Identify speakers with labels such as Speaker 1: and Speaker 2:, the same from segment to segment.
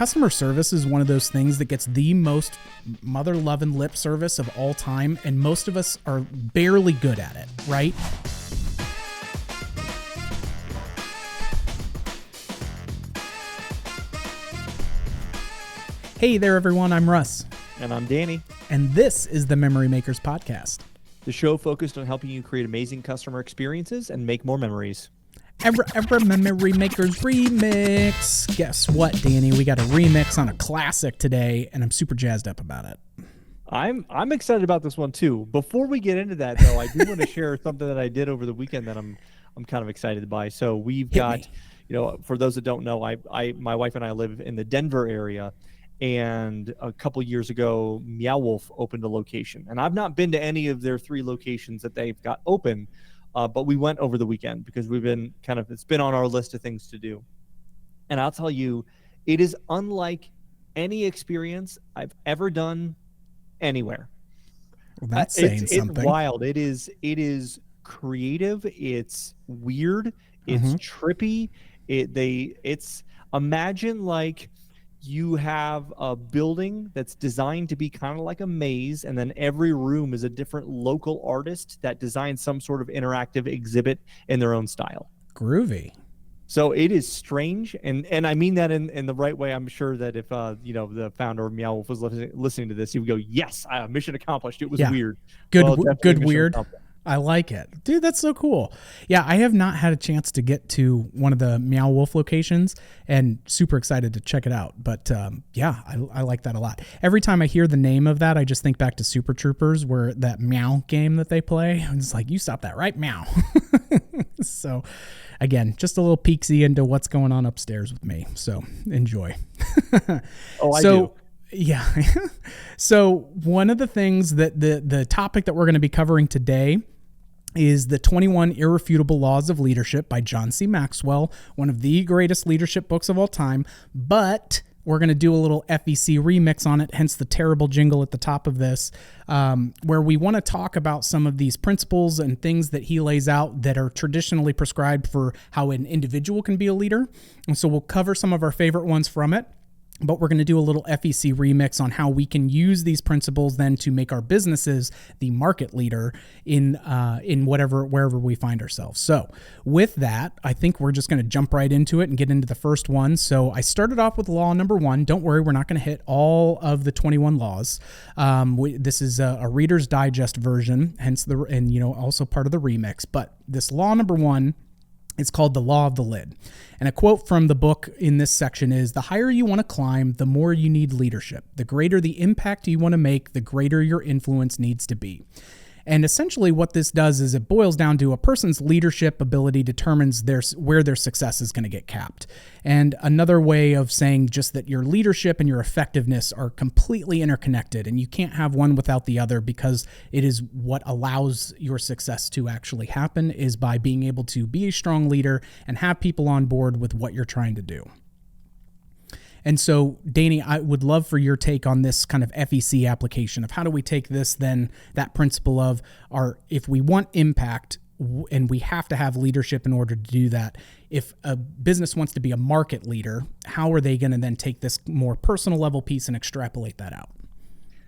Speaker 1: customer service is one of those things that gets the most mother-loving lip service of all time, and most of us are barely good at it, right? Hey there, everyone. I'm Russ.
Speaker 2: And I'm Danny.
Speaker 1: And this is the Memory Makers Podcast.
Speaker 2: The show focused on helping you create amazing customer experiences and make more memories.
Speaker 1: Ever Memory Makers remix. Guess what, Danny? We got a remix on a classic today, and I'm super jazzed up about it.
Speaker 2: I'm excited about this one too. Before we get into that, though, I do want to share something that I did over the weekend that I'm kind of excited by. So we've got, for those that don't know, my wife and I live in the Denver area. And a couple years ago, Meow Wolf opened a location. And I've not been to any of their 3 locations that they've got open, but we went over the weekend because it's been on our list of things to do. And I'll tell you, it is unlike any experience I've ever done anywhere.
Speaker 1: Well, that's saying something.
Speaker 2: It's wild. It is creative. It's weird. It's trippy. It's imagine like you have a building that's designed to be kind of like a maze, and then every room is a different local artist that designs some sort of interactive exhibit in their own style.
Speaker 1: Groovy.
Speaker 2: So it is strange, and I mean that in the right way. I'm sure that if the founder of Meow Wolf was listening to this, he would go, "Yes, mission accomplished." It was weird.
Speaker 1: Good weird. I like it. Dude, that's so cool. Yeah, I have not had a chance to get to one of the Meow Wolf locations and super excited to check it out. But I like that a lot. Every time I hear the name of that, I just think back to Super Troopers, where that meow game that they play. And it's like, you stop that, right? Meow. So again, just a little peeksy into what's going on upstairs with me. So enjoy.
Speaker 2: I do.
Speaker 1: Yeah. So one of the things that the topic that we're going to be covering today is the 21 Irrefutable Laws of Leadership by John C. Maxwell, one of the greatest leadership books of all time. But we're going to do a little FEC remix on it, hence the terrible jingle at the top of this, where we want to talk about some of these principles and things that he lays out that are traditionally prescribed for how an individual can be a leader. And so we'll cover some of our favorite ones from it. But we're going to do a little FEC remix on how we can use these principles then to make our businesses the market leader in wherever we find ourselves. So with that, I think we're just going to jump right into it and get into the first one. So I started off with law number 1. Don't worry, we're not going to hit all of the 21 laws. This is a Reader's Digest version, hence also part of the remix. But this law number 1, it's called the Law of the Lid. And a quote from the book in this section is, "The higher you want to climb, the more you need leadership. The greater the impact you want to make, the greater your influence needs to be." And essentially what this does is it boils down to a person's leadership ability determines where their success is going to get capped. And another way of saying just that your leadership and your effectiveness are completely interconnected, and you can't have one without the other, because it is what allows your success to actually happen, is by being able to be a strong leader and have people on board with what you're trying to do. And so, Danny, I would love for your take on this kind of FEC application of how do we take this, then that principle of if we want impact and we have to have leadership in order to do that, if a business wants to be a market leader, how are they going to then take this more personal level piece and extrapolate that out?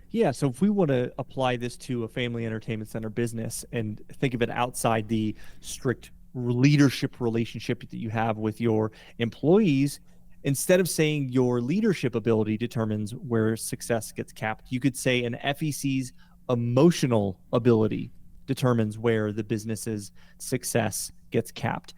Speaker 2: Yeah, so if we want to apply this to a family entertainment center business and think of it outside the strict leadership relationship that you have with your employees, instead of saying your leadership ability determines where success gets capped, you could say an FEC's emotional ability determines where the business's success gets capped.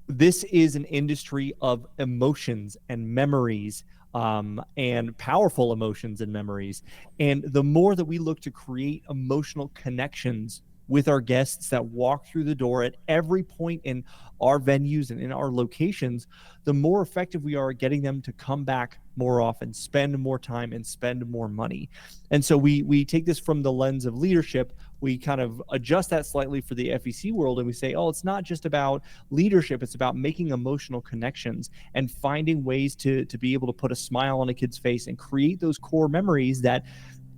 Speaker 2: This is an industry of emotions and memories, and powerful emotions and memories. And the more that we look to create emotional connections with our guests that walk through the door at every point in our venues and in our locations, the more effective we are at getting them to come back more often, spend more time, and spend more money. And so we take this from the lens of leadership. We kind of adjust that slightly for the FEC world, and we say, it's not just about leadership, it's about making emotional connections and finding ways to be able to put a smile on a kid's face and create those core memories that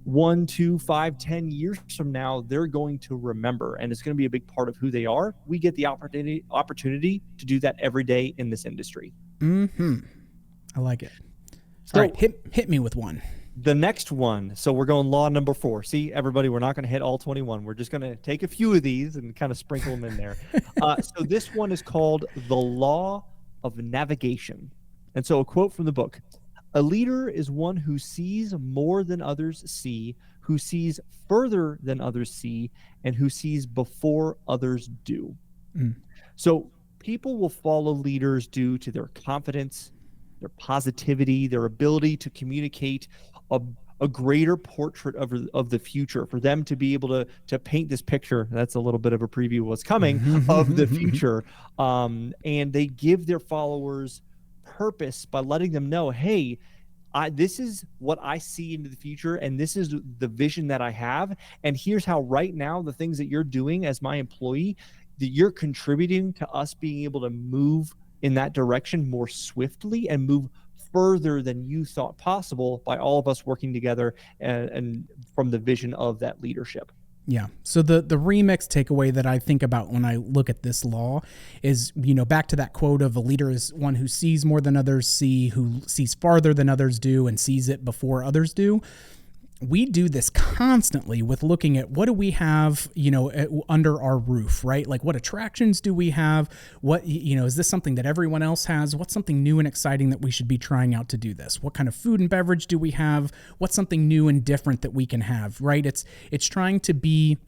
Speaker 2: 1, 2, 5, 10 years from now, they're going to remember, and it's going to be a big part of who they are. We get the opportunity to do that every day in this industry.
Speaker 1: I like it. All right, hit me with one.
Speaker 2: The next one, so we're going law number 4. See, everybody, we're not going to hit all 21. We're just going to take a few of these and kind of sprinkle them in there. So this one is called the law of navigation. And so a quote from the book: "A leader is one who sees more than others see, who sees further than others see, and who sees before others do." So people will follow leaders due to their confidence, their positivity, their ability to communicate a greater portrait of the future, for them to be able to paint this picture. That's a little bit of a preview of what's coming of the future. And they give their followers purpose by letting them know, hey, this is what I see into the future, and this is the vision that I have. And here's how right now the things that you're doing as my employee, that you're contributing to us being able to move in that direction more swiftly and move further than you thought possible by all of us working together and from the vision of that leadership.
Speaker 1: Yeah. So the remix takeaway that I think about when I look at this law is, back to that quote of a leader is one who sees more than others see, who sees farther than others do, and sees it before others do. We do this constantly with looking at what do we have, under our roof, right? Like, what attractions do we have? What, is this something that everyone else has? What's something new and exciting that we should be trying out to do this? What kind of food and beverage do we have? What's something new and different that we can have, right? It's trying to be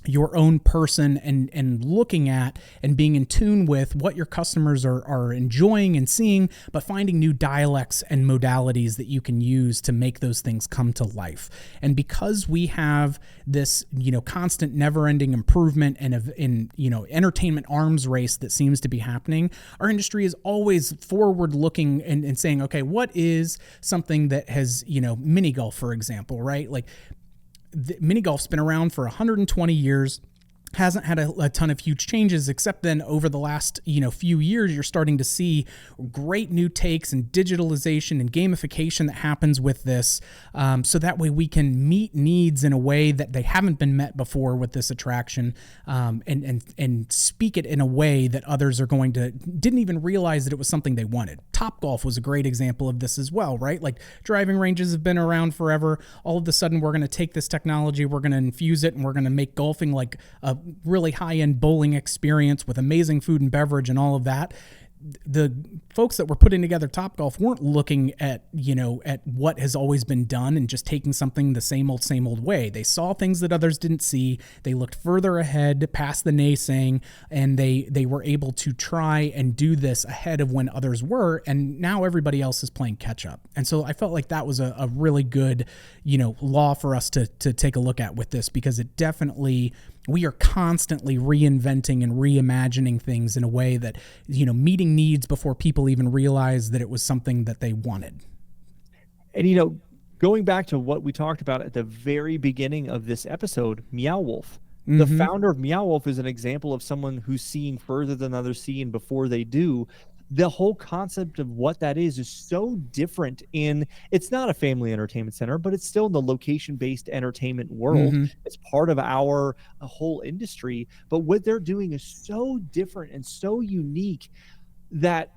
Speaker 1: your own person and looking at and being in tune with what your customers are enjoying and seeing, but finding new dialects and modalities that you can use to make those things come to life. And because we have this, constant never-ending improvement and entertainment arms race that seems to be happening, our industry is always forward-looking and saying, okay, what is something that has, mini golf, for example, right? Like, mini golf's been around for 120 years, hasn't had a ton of huge changes, except then over the last few years you're starting to see great new takes and digitalization and gamification that happens with this, so that way we can meet needs in a way that they haven't been met before with this attraction, and speak it in a way that others didn't even realize that it was something they wanted. Topgolf was a great example of this as well, right? Like, driving ranges have been around forever. All of a sudden we're going to take this technology, we're going to infuse it, and we're going to make golfing like a really high-end bowling experience with amazing food and beverage and all of that. The folks that were putting together Topgolf weren't looking at, at what has always been done and just taking something the same old way. They saw things that others didn't see. They looked further ahead past the naysaying, and they were able to try and do this ahead of when others were. And now everybody else is playing catch up. And so I felt like that was a really good, law for us to take a look at with this, because it definitely, we are constantly reinventing and reimagining things in a way that, meeting needs before people even realize that it was something that they wanted.
Speaker 2: And, going back to what we talked about at the very beginning of this episode, Meow Wolf. The founder of Meow Wolf is an example of someone who's seeing further than others see and before they do. The whole concept of what that is so different it's not a family entertainment center, but it's still in the location-based entertainment world. It's part of our whole industry, but what they're doing is so different and so unique that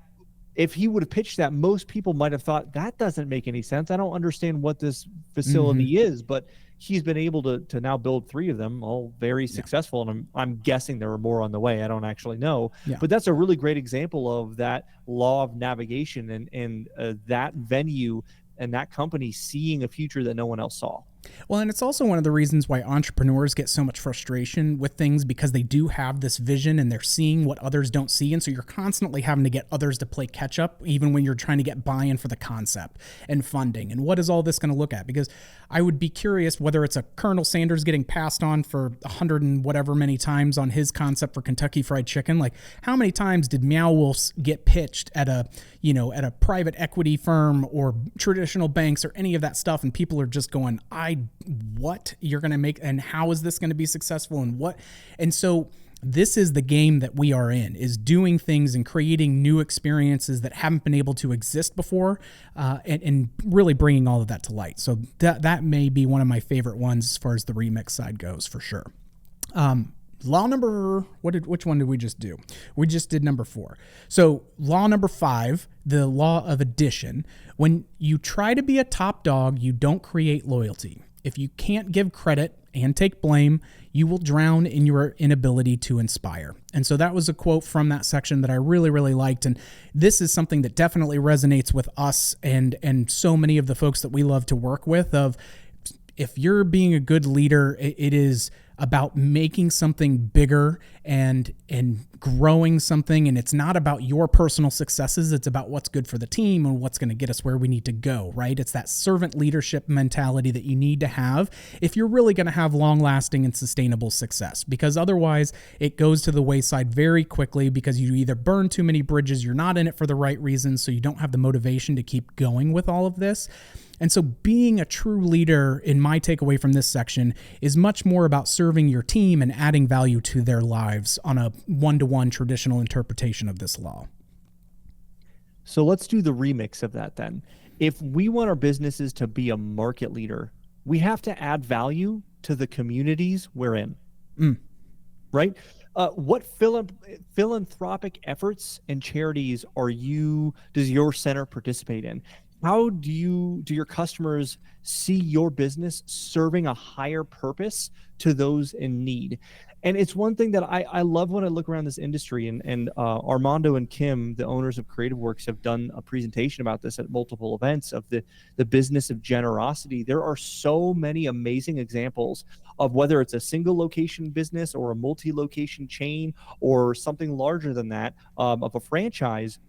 Speaker 2: if he would have pitched that, most people might have thought, that doesn't make any sense. I don't understand what this facility is, but he's been able to now build 3 of them, all very successful. And I'm guessing there are more on the way. I don't actually know, but that's a really great example of that law of navigation and that venue and that company seeing a future that no one else saw.
Speaker 1: Well, and it's also one of the reasons why entrepreneurs get so much frustration with things, because they do have this vision and they're seeing what others don't see. And so you're constantly having to get others to play catch up, even when you're trying to get buy-in for the concept and funding. And what is all this going to look at? Because I would be curious whether it's a Colonel Sanders getting passed on for 100 and whatever many times on his concept for Kentucky Fried Chicken. Like, how many times did Meow Wolves get pitched at a private equity firm or traditional banks or any of that stuff? And people are just going, what you're going to make, and how is this going to be successful, and what? And so this is the game that we are in, is doing things and creating new experiences that haven't been able to exist before, and really bringing all of that to light. So that may be one of my favorite ones as far as the remix side goes, for sure. law number, which one did we just do? We just did number 4. So law number 5, the law of addition. When you try to be a top dog, you don't create loyalty. If you can't give credit and take blame, you will drown in your inability to inspire. And so that was a quote from that section that I really, really liked. And this is something that definitely resonates with us and so many of the folks that we love to work with. Of if you're being a good leader, it is about making something bigger and growing something. And it's not about your personal successes. It's about what's good for the team and what's going to get us where we need to go, right? It's that servant leadership mentality that you need to have if you're really going to have long lasting and sustainable success, because otherwise it goes to the wayside very quickly because you either burn too many bridges, you're not in it for the right reasons, so you don't have the motivation to keep going with all of this. And so being a true leader, in my takeaway from this section, is much more about serving your team and adding value to their lives on a one-to-one traditional interpretation of this law.
Speaker 2: So let's do the remix of that then. If we want our businesses to be a market leader, we have to add value to the communities we're in, right? What philanthropic efforts and charities does your center participate in? How do your customers see your business serving a higher purpose to those in need? And it's one thing that I love when I look around this industry, and Armando and Kim, the owners of Creative Works, have done a presentation about this at multiple events of the business of generosity. There are so many amazing examples of whether it's a single location business or a multi-location chain or something larger than that, of a franchise,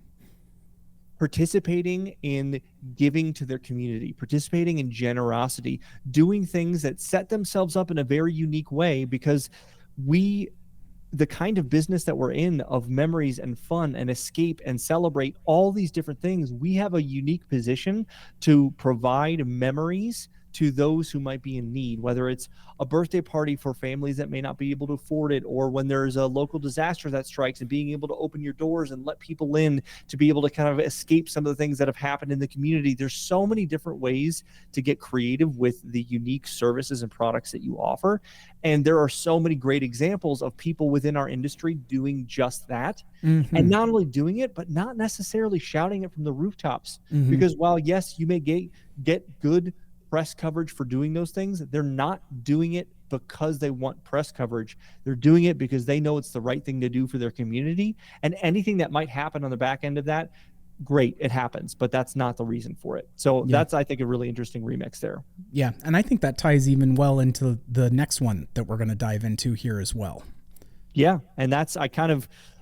Speaker 2: participating in giving to their community, participating in generosity, doing things that set themselves up in a very unique way, because the kind of business that we're in, of memories and fun and escape and celebrate all these different things, we have a unique position to provide memories to those who might be in need, whether it's a birthday party for families that may not be able to afford it, or when there's a local disaster that strikes, and being able to open your doors and let people in to be able to kind of escape some of the things that have happened in the community. There's so many different ways to get creative with the unique services and products that you offer. And there are so many great examples of people within our industry doing just that. Mm-hmm. And not only doing it, but not necessarily shouting it from the rooftops. Mm-hmm. Because while, yes, you may get good press coverage for doing those things, they're not doing it because they want press coverage. They're doing it because they know it's the right thing to do for their community. And anything that might happen on the back end of that, great, it happens, but that's not the reason for it. So that's, I think, a really interesting remix there. Yeah.
Speaker 1: And I think that ties even well into the next one that we're going to dive into here as well.
Speaker 2: Yeah. And that's, a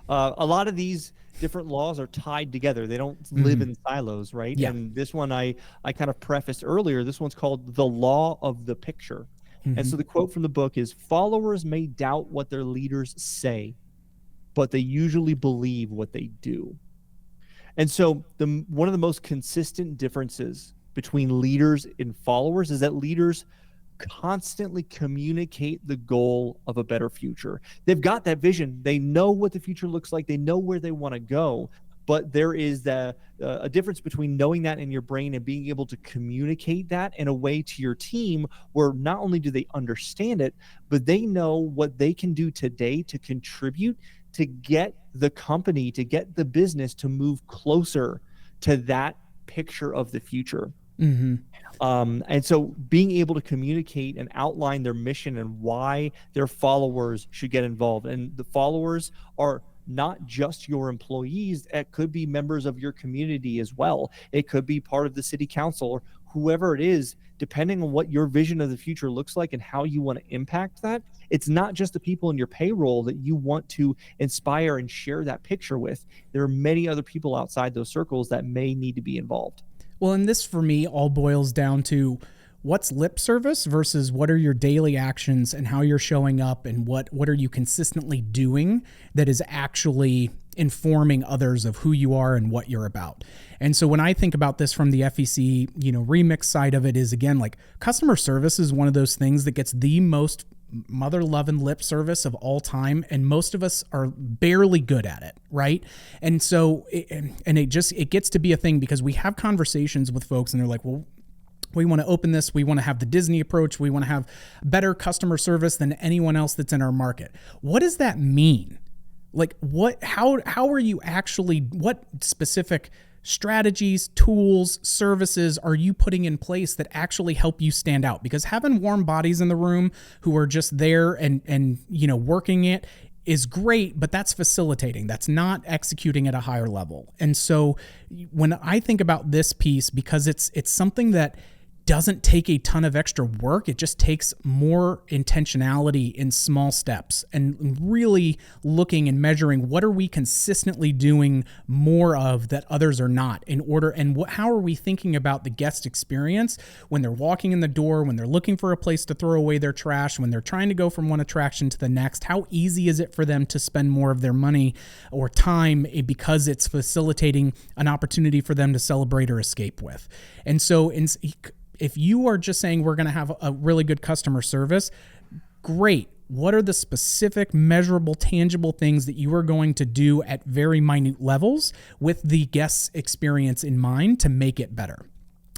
Speaker 2: lot of these different laws are tied together. They don't live in silos, right? Yeah. And this one I kind of prefaced earlier. This one's called the law of the picture. Mm-hmm. And so the quote from the book is, followers may doubt what their leaders say, but they usually believe what they do. And so one of the most consistent differences between leaders and followers is that leaders constantly communicate the goal of a better future. They've got that vision. They know what the future looks like. They know where they want to go. But there is a difference between knowing that in your brain and being able to communicate that in a way to your team where not only do they understand it, but they know what they can do today to contribute to get the company, to get the business to move closer to that picture of the future. Mm-hmm. And so being able to communicate and outline their mission and why their followers should get involved. And the followers are not just your employees. It could be members of your community as well. It could be part of the city council or whoever it is, depending on what your vision of the future looks like and how you want to impact that. It's not just the people in your payroll that you want to inspire and share that picture with. There are many other people outside those circles that may need to be involved.
Speaker 1: Well, and this for me all boils down to what's lip service versus what are your daily actions and how you're showing up, and what are you consistently doing that is actually informing others of who you are and what you're about. And so when I think about this from the FEC, remix side of it is, again, like customer service is one of those things that gets the most mother loving lip service of all time, and most of us are barely good at it, right? And so it gets to be a thing because we have conversations with folks and they're like, well, We want to open this. We want to have the Disney approach. We want to have better customer service than anyone else that's in our market. What does that mean? Like how are you actually, what specific strategies, tools, services are you putting in place that actually help you stand out? Because having warm bodies in the room who are just there and working it is great, but that's facilitating. That's not executing at a higher level. And so when I think about this piece, because it's something that doesn't take a ton of extra work. It just takes more intentionality in small steps and really looking and measuring what are we consistently doing more of that others are not in order. And how are we thinking about the guest experience when they're walking in the door, when they're looking for a place to throw away their trash, when they're trying to go from one attraction to the next? How easy is it for them to spend more of their money or time because it's facilitating an opportunity for them to celebrate or escape with? And so if you are just saying we're going to have a really good customer service, great. What are the specific, measurable, tangible things that you are going to do at very minute levels with the guest experience in mind to make it better?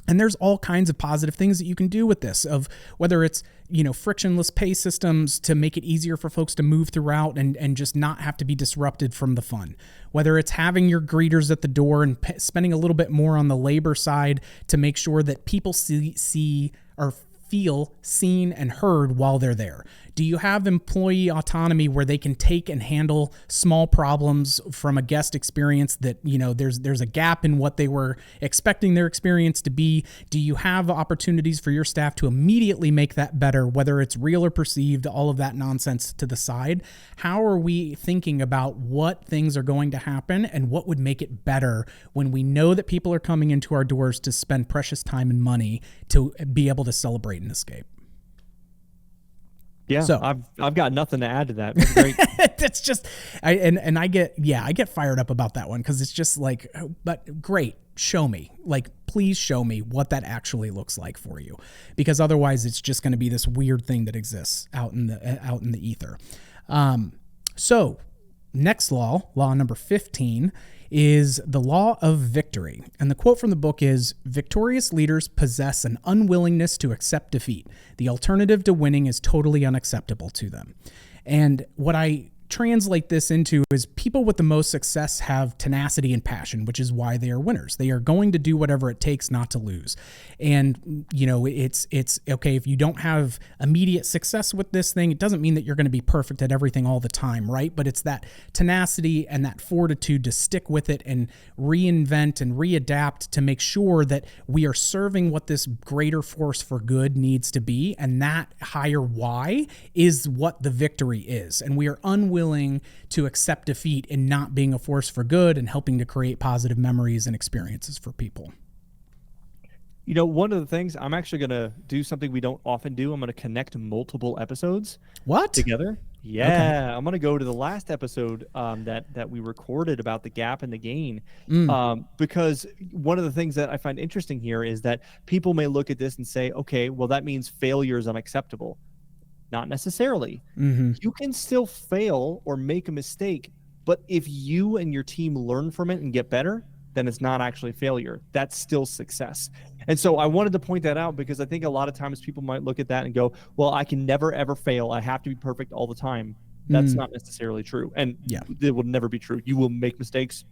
Speaker 1: And there's all kinds of positive things that you can do with this, of whether it's, frictionless pay systems to make it easier for folks to move throughout and just not have to be disrupted from the fun. Whether it's having your greeters at the door and spending a little bit more on the labor side to make sure that people see or feel seen and heard while they're there. Do you have employee autonomy where they can take and handle small problems from a guest experience that, there's a gap in what they were expecting their experience to be? Do you have opportunities for your staff to immediately make that better, whether it's real or perceived, all of that nonsense to the side? How are we thinking about what things are going to happen and what would make it better when we know that people are coming into our doors to spend precious time and money to be able to celebrate and escape?
Speaker 2: Yeah, so I've got nothing to add to that. That's great.
Speaker 1: That's just, I get fired up about that one because it's just like, but great, show me, please show me what that actually looks like for you, because otherwise it's just going to be this weird thing that exists out in the ether. So next law number 15 is the law of victory. And the quote from the book is, "Victorious leaders possess an unwillingness to accept defeat. The alternative to winning is totally unacceptable to them." And what I translate this into is people with the most success have tenacity and passion, which is why they are winners. They are going to do whatever it takes not to lose. And, it's okay if you don't have immediate success with this thing, it doesn't mean that you're going to be perfect at everything all the time, right? But it's that tenacity and that fortitude to stick with it and reinvent and readapt to make sure that we are serving what this greater force for good needs to be. And that higher why is what the victory is. And we are unwilling to accept defeat in not being a force for good and helping to create positive memories and experiences for people.
Speaker 2: One of the things, I'm actually going to do something we don't often do. I'm going to connect multiple episodes together. Yeah. Okay. I'm going to go to the last episode that we recorded about the gap and the gain. Because one of the things that I find interesting here is that people may look at this and say, okay, well, that means failure is unacceptable. Not necessarily. Mm-hmm. You can still fail or make a mistake, but if you and your team learn from it and get better, then it's not actually failure. That's still success. And so I wanted to point that out because I think a lot of times people might look at that and go, well, I can never, ever fail. I have to be perfect all the time. That's not necessarily true. And it will never be true. You will make mistakes.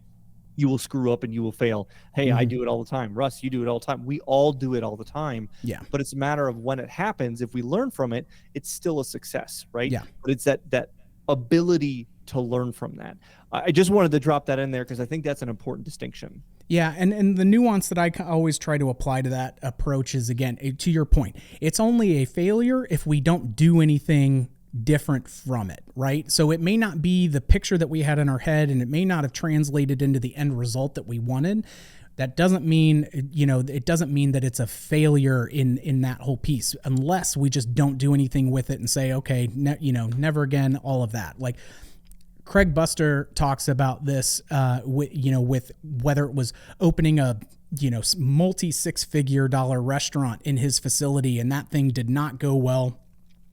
Speaker 2: You will screw up and you will fail. Hey, I do it all the time. Russ, you do it all the time. We all do it all the time. Yeah. But it's a matter of when it happens. If we learn from it, it's still a success, right? Yeah. But it's that ability to learn from that. I just wanted to drop that in there because I think that's an important distinction.
Speaker 1: Yeah, and the nuance that I always try to apply to that approach is, again, to your point, it's only a failure if we don't do anything different from it, right? So it may not be the picture that we had in our head, and it may not have translated into the end result that we wanted. That doesn't mean, it doesn't mean that it's a failure in that whole piece, unless we just don't do anything with it and say, okay, never again, all of that. Like Craig Buster talks about this, with whether it was opening a multi $6-figure restaurant in his facility, and that thing did not go well.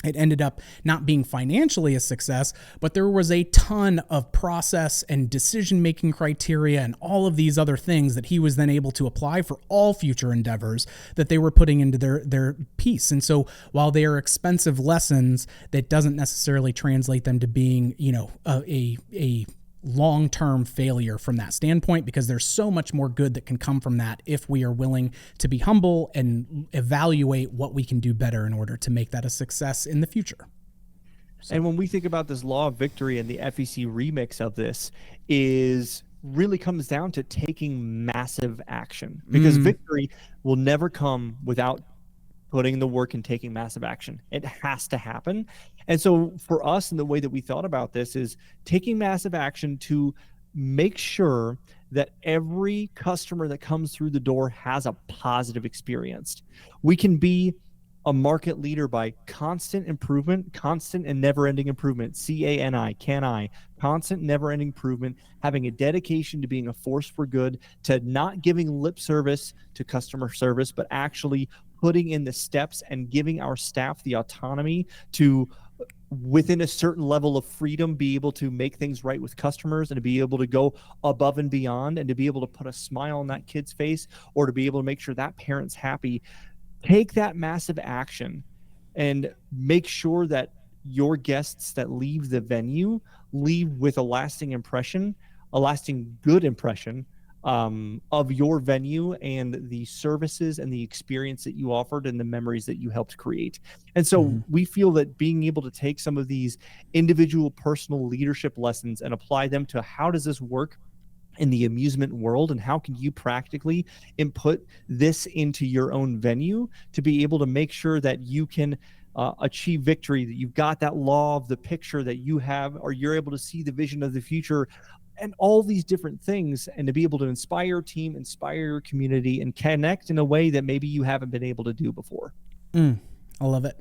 Speaker 1: It ended up not being financially a success, but there was a ton of process and decision-making criteria and all of these other things that he was then able to apply for all future endeavors that they were putting into their piece. And so while they are expensive lessons, that doesn't necessarily translate them to being, a long-term failure from that standpoint, because there's so much more good that can come from that if we are willing to be humble and evaluate what we can do better in order to make that a success in the future.
Speaker 2: And when we think about this law of victory and the FEC remix of this is really comes down to taking massive action, because victory will never come without putting the work and taking massive action. It has to happen. And so for us, and the way that we thought about this is taking massive action to make sure that every customer that comes through the door has a positive experience. We can be a market leader by constant improvement, constant and never-ending improvement, CANI, constant never-ending improvement, having a dedication to being a force for good, to not giving lip service to customer service, but actually putting in the steps and giving our staff the autonomy to, within a certain level of freedom, be able to make things right with customers and to be able to go above and beyond and to be able to put a smile on that kid's face or to be able to make sure that parent's happy. Take that massive action and make sure that your guests that leave the venue leave with a lasting impression, a lasting good impression of your venue and the services and the experience that you offered and the memories that you helped create. And so we feel that being able to take some of these individual personal leadership lessons and apply them to how does this work in the amusement world, and how can you practically input this into your own venue to be able to make sure that you can achieve victory, that you've got that law of the picture that you have, or you're able to see the vision of the future and all these different things, and to be able to inspire your team, inspire your community, and connect in a way that maybe you haven't been able to do before.
Speaker 1: I love it.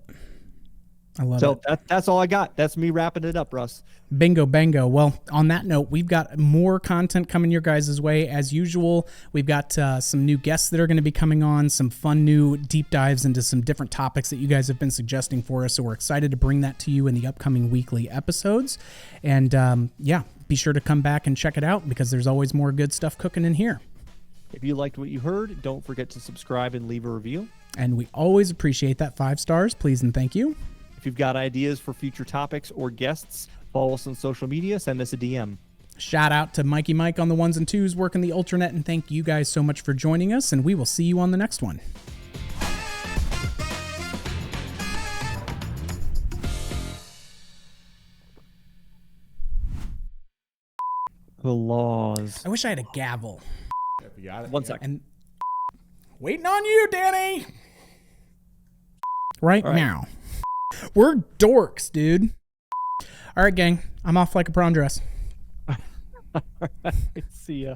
Speaker 1: I love it.
Speaker 2: So that's all I got. That's me wrapping it up, Russ.
Speaker 1: Bingo, bango. Well, on that note, we've got more content coming your guys' way as usual. We've got some new guests that are going to be coming on, some fun new deep dives into some different topics that you guys have been suggesting for us. So we're excited to bring that to you in the upcoming weekly episodes. And be sure to come back and check it out, because there's always more good stuff cooking in here.
Speaker 2: If you liked what you heard, don't forget to subscribe and leave a review.
Speaker 1: And we always appreciate that 5 stars. Please and thank you.
Speaker 2: If you've got ideas for future topics or guests, follow us on social media, send us a DM.
Speaker 1: Shout out to Mikey Mike on the 1s and 2s working the Ultranet, and thank you guys so much for joining us, and we will see you on the next one.
Speaker 2: The laws.
Speaker 1: I wish I had a gavel.
Speaker 3: You got it.
Speaker 2: 1 second.
Speaker 1: And waiting on you, Danny. Right now. We're dorks, dude. All right, gang. I'm off like a prawn dress.
Speaker 2: All right. See ya.